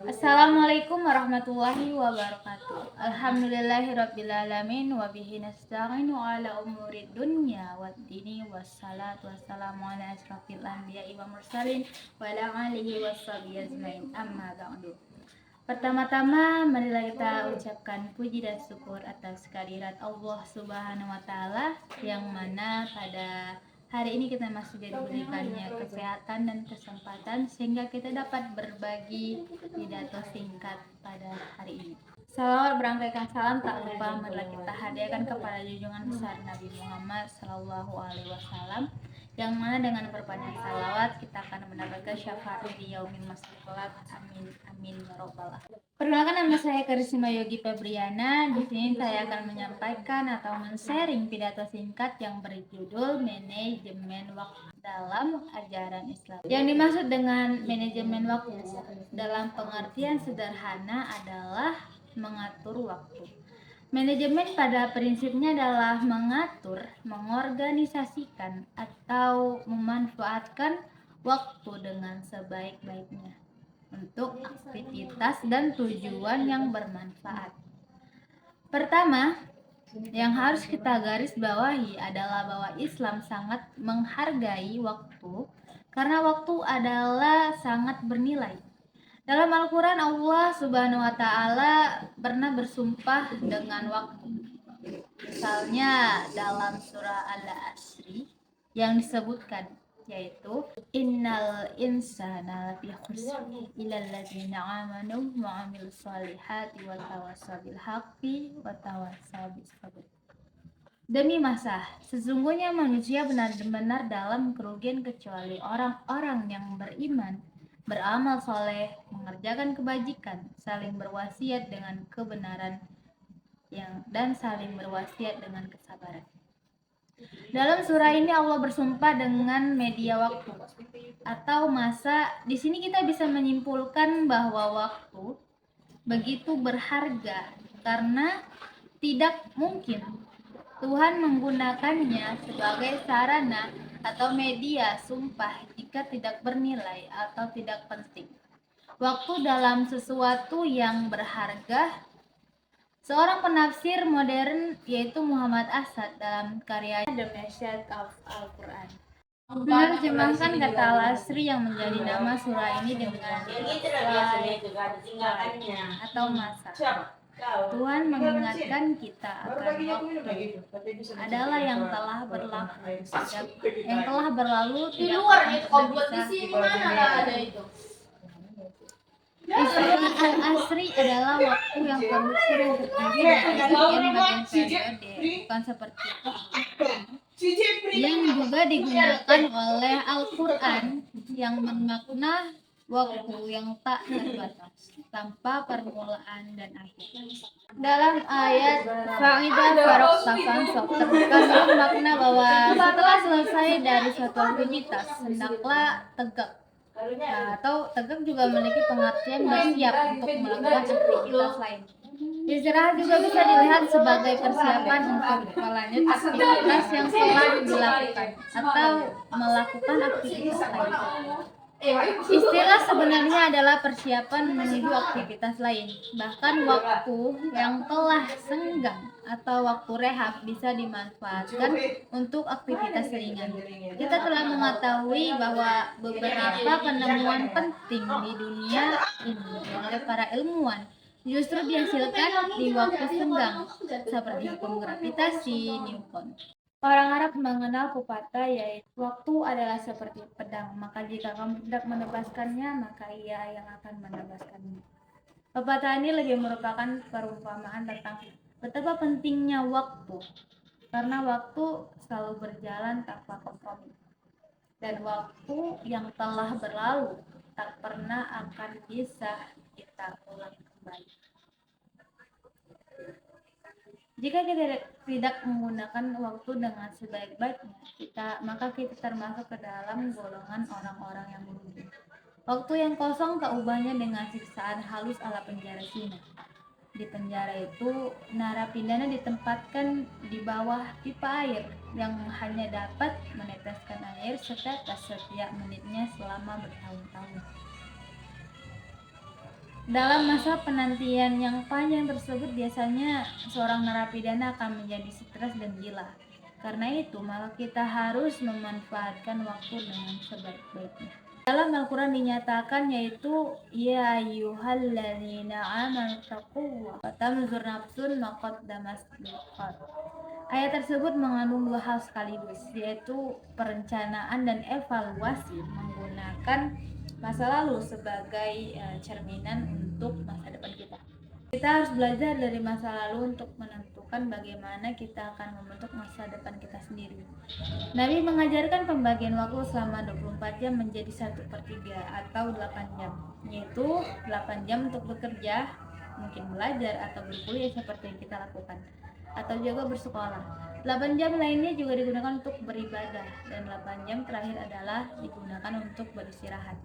Assalamualaikum warahmatullahi wabarakatuh. Alhamdulillahirrabbilalamin. Wabihi nasta'inu ala umuri dunya waddini. Wassalatu wassalamu ala asrafil anbiya'i wa mursalin wa ala alihi wassabihi ajmain, amma ba'du. Pertama-tama marilah kita ucapkan puji dan syukur atas kehadirat Allah Subhanahu wa taala yang mana pada hari ini kita masih diberikannya kesehatan dan kesempatan sehingga kita dapat berbagi pidato singkat pada hari ini. Salawat berangkaikan salam tak lupa marilah kita hadiahkan kepada junjungan besar Nabi Muhammad Sallallahu Alaihi Wasallam, yang mana dengan berbanyak salawat kita akan mendapatkan syafaat di yaumil masjid kelak. Amin amin ya robbal alamin. Perkenalkan, nama saya Karisma Yogi Febriana. Di sini saya akan menyampaikan atau men-sharing pidato singkat yang berjudul manajemen waktu dalam ajaran Islam. Yang dimaksud dengan manajemen waktu dalam pengertian sederhana adalah mengatur waktu. Manajemen pada prinsipnya adalah mengatur, mengorganisasikan, atau memanfaatkan waktu dengan sebaik-baiknya untuk aktivitas dan tujuan yang bermanfaat. Pertama, yang harus kita garis bawahi adalah bahwa Islam sangat menghargai waktu karena waktu adalah sangat bernilai. Dalam Al-Quran, Allah Subhanahu wa Ta'ala pernah bersumpah dengan waktu. Misalnya dalam surah Al-Asri yang disebutkan, yaitu innal insana lafi khusr illal ladzina amanu wa amilus solihati wa tawassaw bil haqqi wa tawassaw bis sabr. Demi masa, sesungguhnya manusia benar-benar dalam kerugian kecuali orang-orang yang beriman, beramal soleh, mengerjakan kebajikan, saling berwasiat dengan kebenaran dan saling berwasiat dengan kesabaran. Dalam surah ini Allah bersumpah dengan media waktu atau masa. Di sini kita bisa menyimpulkan bahwa waktu begitu berharga karena tidak mungkin Tuhan menggunakannya sebagai sarana atau media sumpah jika tidak bernilai atau tidak penting. Waktu dalam sesuatu yang berharga. Seorang penafsir modern yaitu Muhammad Asad dalam karyanya The Message of Al-Quran menerjemahkan kata Al-Asri yang menjadi nama surah ini dengan atau masa. Tuhan mengingatkan kita akan waktu adalah yang telah berlalu tidak akan bisa dikembalikan. Istilah Al-Asri adalah waktu yang berunsur yang tertinggi dari bagian periode, bukan seperti yang juga digunakan oleh Al-Quran yang bermakna waktu yang tak terbatas, tanpa permulaan dan akhir. Dalam ayat Fa'idah Farokta Fansok terkandung makna bahwa setelah selesai dari suatu aktivitas, hendaklah tegak. Atau tegak juga memiliki pengertian bersiap untuk melakukan aktivitas lain. Istirahat juga bisa dilihat sebagai persiapan untuk melanjut aktivitas yang telah dilakukan atau melakukan aktivitas lain. Istilah sebenarnya adalah persiapan menuju aktivitas lain. Bahkan waktu yang telah senggang atau waktu rehat bisa dimanfaatkan untuk aktivitas ringan. Kita telah mengetahui bahwa beberapa penemuan penting di dunia ini oleh para ilmuwan justru dihasilkan di waktu senggang, seperti hukum gravitasi Newton. Orang Arab mengenal pepatah yaitu waktu adalah seperti pedang, maka jika kamu tidak menebaskannya, maka ia yang akan menebaskanmu. Pepatah ini lebih merupakan perumpamaan tentang betapa pentingnya waktu, karena waktu selalu berjalan tanpa kompromi, dan waktu yang telah berlalu tak pernah akan bisa kita ulang kembali. Jika kita tidak menggunakan waktu dengan sebaik-baiknya, maka kita termasuk ke dalam golongan orang-orang yang merugi. Waktu yang kosong tak ubahnya dengan siksaan halus ala penjara Cina. Di penjara itu, narapidana ditempatkan di bawah pipa air yang hanya dapat meneteskan air setetes setiap menitnya selama bertahun-tahun. Dalam masa penantian yang panjang tersebut biasanya seorang narapidana akan menjadi stres dan gila. Karena itu, maka kita harus memanfaatkan waktu dengan sebaik-baiknya. Dalam Al-Quran dinyatakan yaitu ya ayyuhalladzina amanu taqullaha wa tanzur nafsun ma qaddamat liqad. Ayat tersebut mengandung dua hal sekaligus, yaitu perencanaan dan evaluasi menggunakan masa lalu sebagai cerminan untuk masa depan kita. Kita harus belajar dari masa lalu untuk menentukan bagaimana kita akan membentuk masa depan kita sendiri. Nabi mengajarkan pembagian waktu selama 24 jam menjadi 1/3 atau 8 jam, yaitu 8 jam untuk bekerja, mungkin belajar atau berkuliah seperti yang kita lakukan, atau juga bersekolah. 8 jam lainnya juga digunakan untuk beribadah, dan 8 jam terakhir adalah digunakan untuk beristirahat.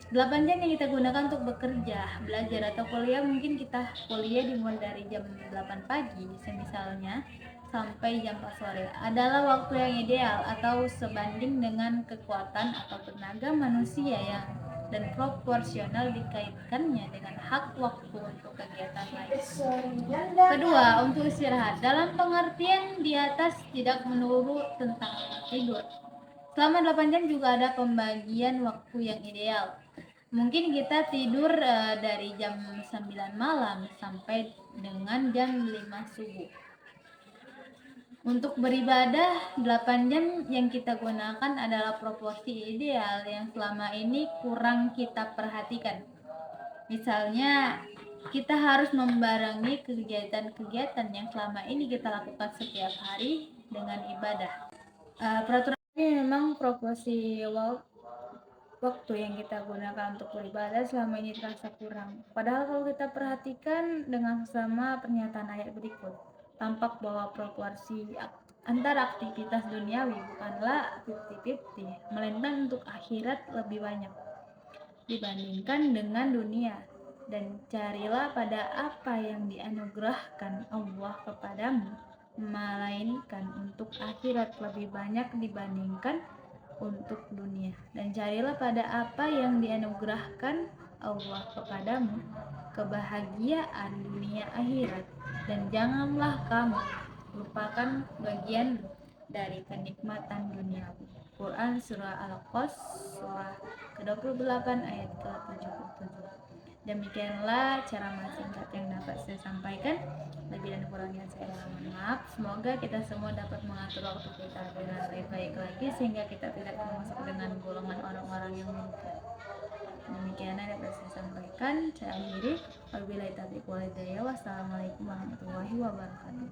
8 jam yang kita gunakan untuk bekerja, belajar, atau kuliah, mungkin kita kuliah dimulai dari jam 8 pagi misalnya sampai jam 4 sore, adalah waktu yang ideal atau sebanding dengan kekuatan atau tenaga manusia yang dan proporsional dikaitkannya dengan hak waktu untuk kegiatan lain. Kedua, untuk istirahat. Dalam pengertian di atas tidak melulu tentang tidur. Selama 8 jam juga ada pembagian waktu yang ideal. Mungkin kita tidur dari jam 9 malam sampai dengan jam 5 subuh. Untuk beribadah, 8 jam yang kita gunakan adalah proporsi ideal yang selama ini kurang kita perhatikan. Misalnya, kita harus membarengi kegiatan-kegiatan yang selama ini kita lakukan setiap hari dengan ibadah. Peraturan ini memang proporsi waktu yang kita gunakan untuk beribadah selama ini terasa kurang. Padahal kalau kita perhatikan dengan sesama pernyataan ayat berikut, tampak bahwa proporsi antara aktivitas duniawi bukanlah 50-50, melainkan untuk akhirat lebih banyak dibandingkan dengan dunia. Dan carilah pada apa yang dianugerahkan Allah kepadamu, melainkan untuk akhirat lebih banyak dibandingkan untuk dunia. Dan carilah pada apa yang dianugerahkan Allah kepadamu, kebahagiaan dunia akhirat, dan janganlah kamu lupakan bagian dari kenikmatan duniawi. Quran Surah Al-Qas Surah ke-28 ayat ke-77. Demikianlah ceramah singkat yang dapat saya sampaikan. Lebih dan kurangnya saya mohon maaf. Semoga kita semua dapat mengatur waktu kita dengan lebih baik lagi, sehingga kita tidak termasuk dengan golongan orang-orang yang merugi. Demikian yang dapat saya sampaikan. Saya akhiri. Wabillahi taufiq wal hidayah. Wassalamualaikum warahmatullahi wabarakatuh.